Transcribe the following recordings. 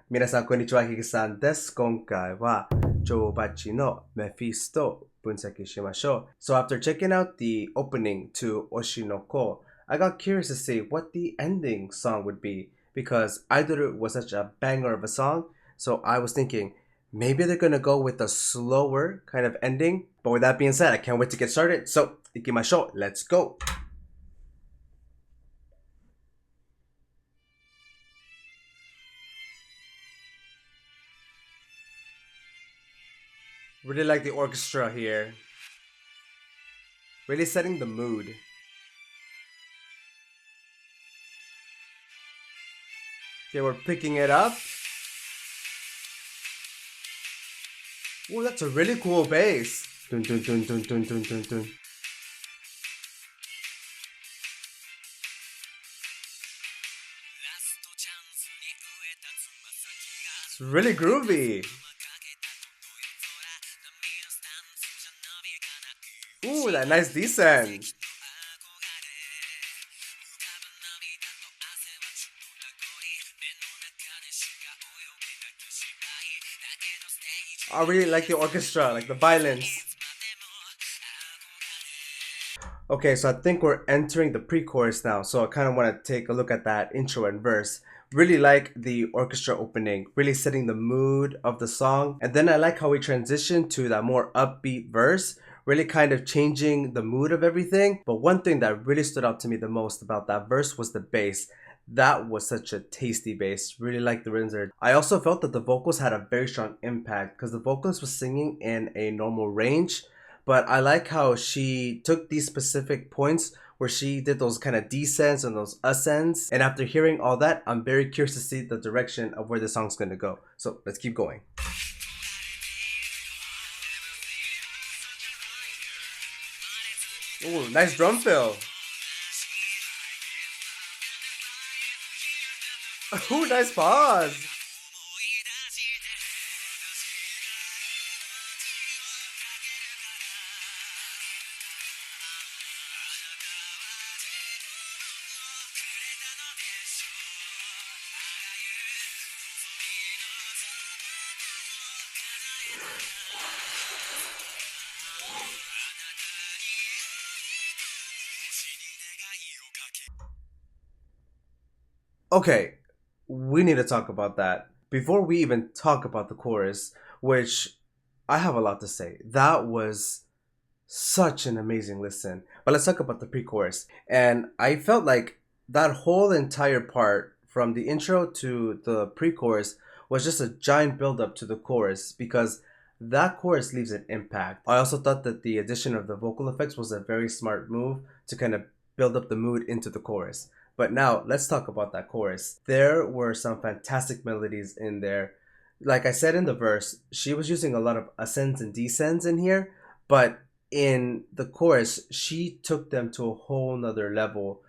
皆さんこんにちは、HigeSanです。今回は女王蜂のメフィストを分析しましょう。So after checking out the opening to 推しの子, I got curious to see what the ending song would be because I thought it was such a banger of a song. So I was thinking maybe they're gonna go with a slower kind of ending. But with that being said, I can't wait to get started. So 行きましょう. Let's go. Really like the orchestra here. Really setting the mood. Okay, we're picking it up. Ooh, that's a really cool bass. Dun, dun, dun, dun, dun, dun, dun, dun. It's really groovy. Ooh, that nice descent. I really like the orchestra, like the violins. Okay, so I think we're entering the pre-chorus now, so I kind of want to take a look at that intro and verse. Really like the orchestra opening, really setting the mood of the song. And then I like how we transition to that more upbeat verse, really kind of changing the mood of everything. But one thing that really stood out to me the most about that verse was the bass. That was such a tasty bass. Really liked the Rinser. I also felt that the vocals had a very strong impact because the vocalist was singing in a normal range. But I like how she took these specific points where she did those kind of descents and those ascends. And after hearing all that, I'm very curious to see the direction of where the song's going to go. So let's keep going. Ooh, nice drum fill. Ooh, nice pause. Okay, we need to talk about that. Before we even talk about the chorus, which I have a lot to say. That was such an amazing listen. But let's talk about the pre-chorus. And I felt like that whole entire part from the intro to the pre-chorus was just a giant build-up to the chorus because that chorus leaves an impact. I also thought that the addition of the vocal effects was a very smart move to kind of build up the mood into the chorus. But now let's talk about that chorus. There were some fantastic melodies in there. Like I said in the verse, she was using a lot of ascends and descends in here, but in the chorus, she took them to a whole nother level.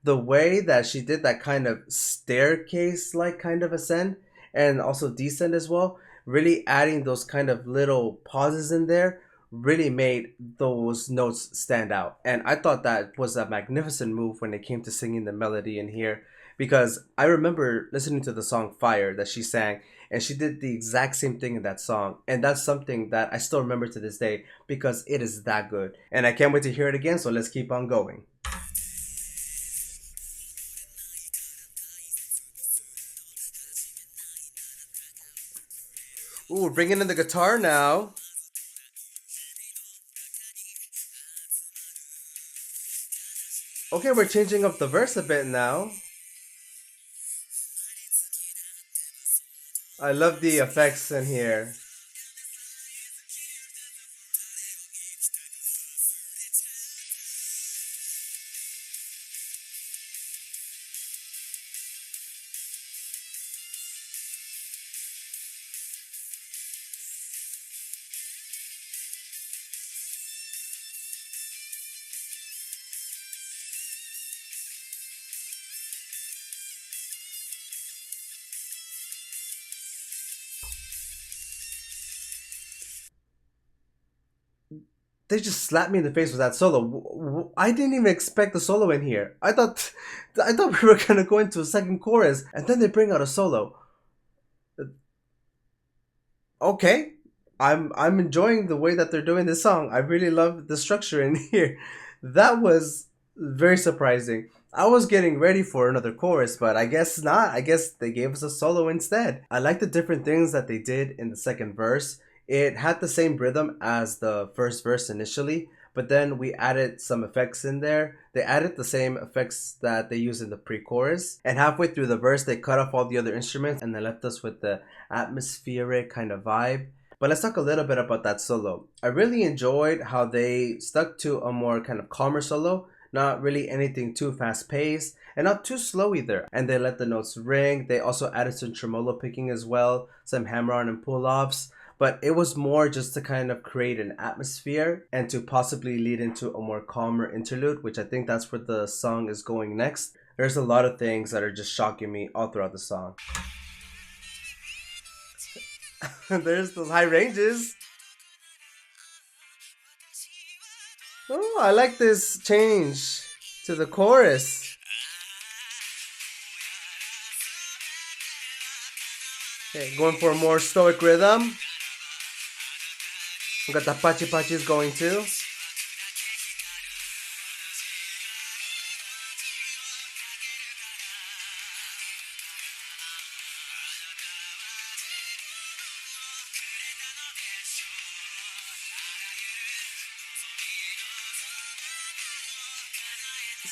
The way that she did that kind of staircase-like kind of ascend and also descend as well, really adding those kind of little pauses in there really made those notes stand out. And I thought that was a magnificent move when it came to singing the melody in here because I remember listening to the song Fire that she sang and she did the exact same thing in that song. And that's something that I still remember to this day because it is that good. And I can't wait to hear it again, so let's keep on going. Ooh, bringing in the guitar now. Okay, we're changing up the verse a bit now. I love the effects in here. They just slapped me in the face with that solo. I didn't even expect the solo in here. I thought we were gonna go into a second chorus, and then they bring out a solo. Okay, I'm enjoying the way that they're doing this song. I really love the structure in here. That was very surprising. I was getting ready for another chorus, but I guess not. I guess they gave us a solo instead. I like the different things that they did in the second verse. It had the same rhythm as the first verse initially, but then we added some effects in there. They added the same effects that they use in the pre-chorus. And halfway through the verse, they cut off all the other instruments and they left us with the atmospheric kind of vibe. But let's talk a little bit about that solo. I really enjoyed how they stuck to a more kind of calmer solo, not really anything too fast paced and not too slow either. And they let the notes ring. They also added some tremolo picking as well, some hammer on and pull offs. But it was more just to kind of create an atmosphere and to possibly lead into a more calmer interlude, which I think that's where the song is going next. There's a lot of things that are just shocking me all throughout the song. There's those high ranges. Oh, I like this change to the chorus. Okay, going for a more stoic rhythm. We got the pachi pachis going too.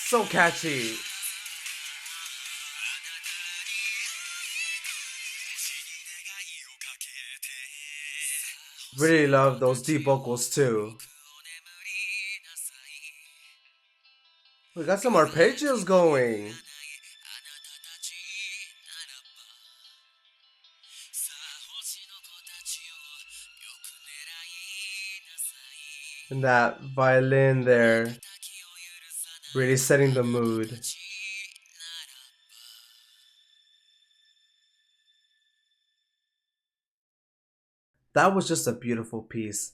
So catchy. Really love those deep vocals too. We got some arpeggios going. And that violin there, really setting the mood. That was just a beautiful piece.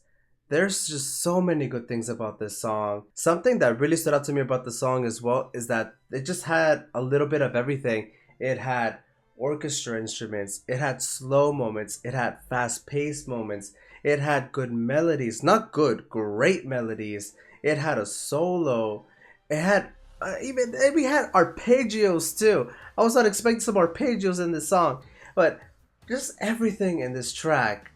There's just so many good things about this song. Something that really stood out to me about the song as well is that it just had a little bit of everything. It had orchestra instruments, it had slow moments, it had fast-paced moments, it had good melodies, not good, great melodies. It had a solo. It had we had arpeggios too. I was not expecting some arpeggios in this song, but just everything in this track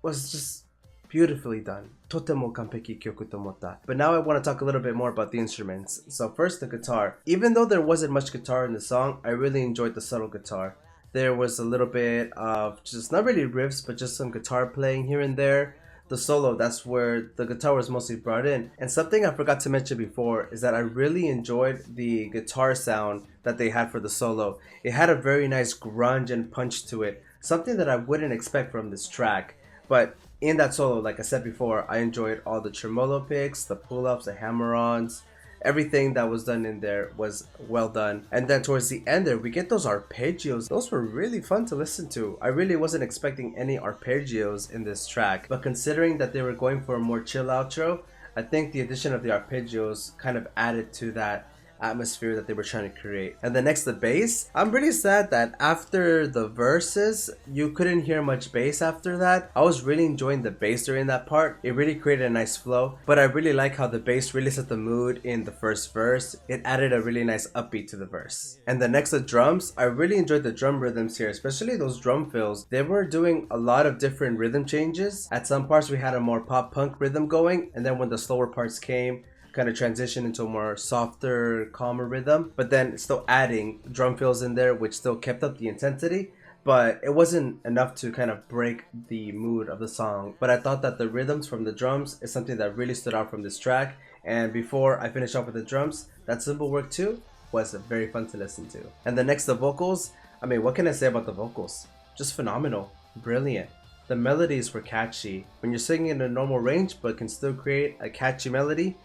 was just beautifully done. Totemo kanpeki kyoku to omotta. But now I want to talk a little bit more about the instruments. So first, the guitar. Even though there wasn't much guitar in the song, I really enjoyed the subtle guitar. There was a little bit of just not really riffs, but just some guitar playing here and there. The solo, that's where the guitar was mostly brought in. And something I forgot to mention before is that I really enjoyed the guitar sound that they had for the solo. It had a very nice grunge and punch to it, something that I wouldn't expect from this track. But in that solo, like I said before, I enjoyed all the tremolo picks, the pull-ups, the hammer-ons. Everything that was done in there was well done. And then towards the end there, we get those arpeggios. Those were really fun to listen to. I really wasn't expecting any arpeggios in this track. But considering that they were going for a more chill outro, I think the addition of the arpeggios kind of added to that atmosphere that they were trying to create. And then next, the bass. I'm really sad that after the verses you couldn't hear much bass after that. I was really enjoying the bass during that part. It really created a nice flow, but I really like how the bass really set the mood in the first verse. It added a really nice upbeat to the verse. And then next, the drums. I really enjoyed the drum rhythms here, especially those drum fills. They were doing a lot of different rhythm changes. At some parts we had a more pop punk rhythm going, and then when the slower parts came, kind of transition into a more softer, calmer rhythm, but then still adding drum fills in there, which still kept up the intensity, but it wasn't enough to kind of break the mood of the song. But I thought that the rhythms from the drums is something that really stood out from this track. And before I finish off with the drums, that cymbal work too was very fun to listen to. And then next, the vocals. I mean, what can I say about the vocals? Just phenomenal, brilliant. The melodies were catchy. When you're singing in a normal range but can still create a catchy melody,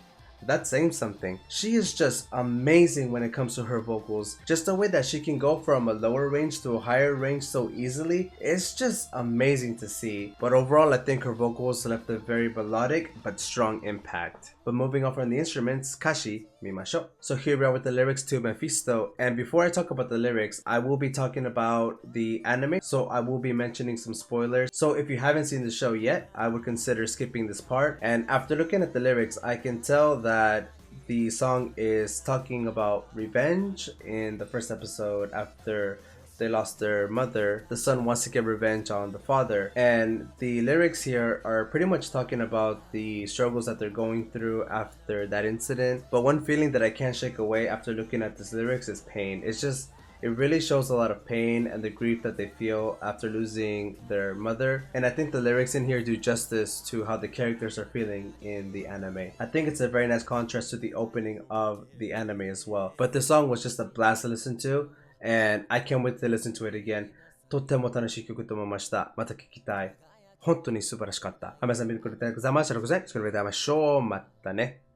that's saying something. She is just amazing when it comes to her vocals. Just the way that she can go from a lower range to a higher range so easily, it's just amazing to see. But overall, I think her vocals left a very melodic but strong impact. But moving on from the instruments, Kashi. 見ましょう。So here we are with the lyrics to Mephisto. And before I talk about the lyrics, I will be talking about the anime. So I will be mentioning some spoilers. So if you haven't seen the show yet, I would consider skipping this part. And after looking at the lyrics, I can tell that the song is talking about revenge. In the first episode, after they lost their mother, the son wants to get revenge on the father. And the lyrics here are pretty much talking about the struggles that they're going through after that incident. But one feeling that I can't shake away after looking at this lyrics is pain. It really shows a lot of pain and the grief that they feel after losing their mother. And I think the lyrics in here do justice to how the characters are feeling in the anime. I think it's a very nice contrast to the opening of the anime as well. But the song was just a blast to listen to, and I can't wait to listen to it again. とっても楽しい曲と思いました。また聴きたい。本当に素晴らしかった。皆さん見てくれてありがとうございました。それではまたね。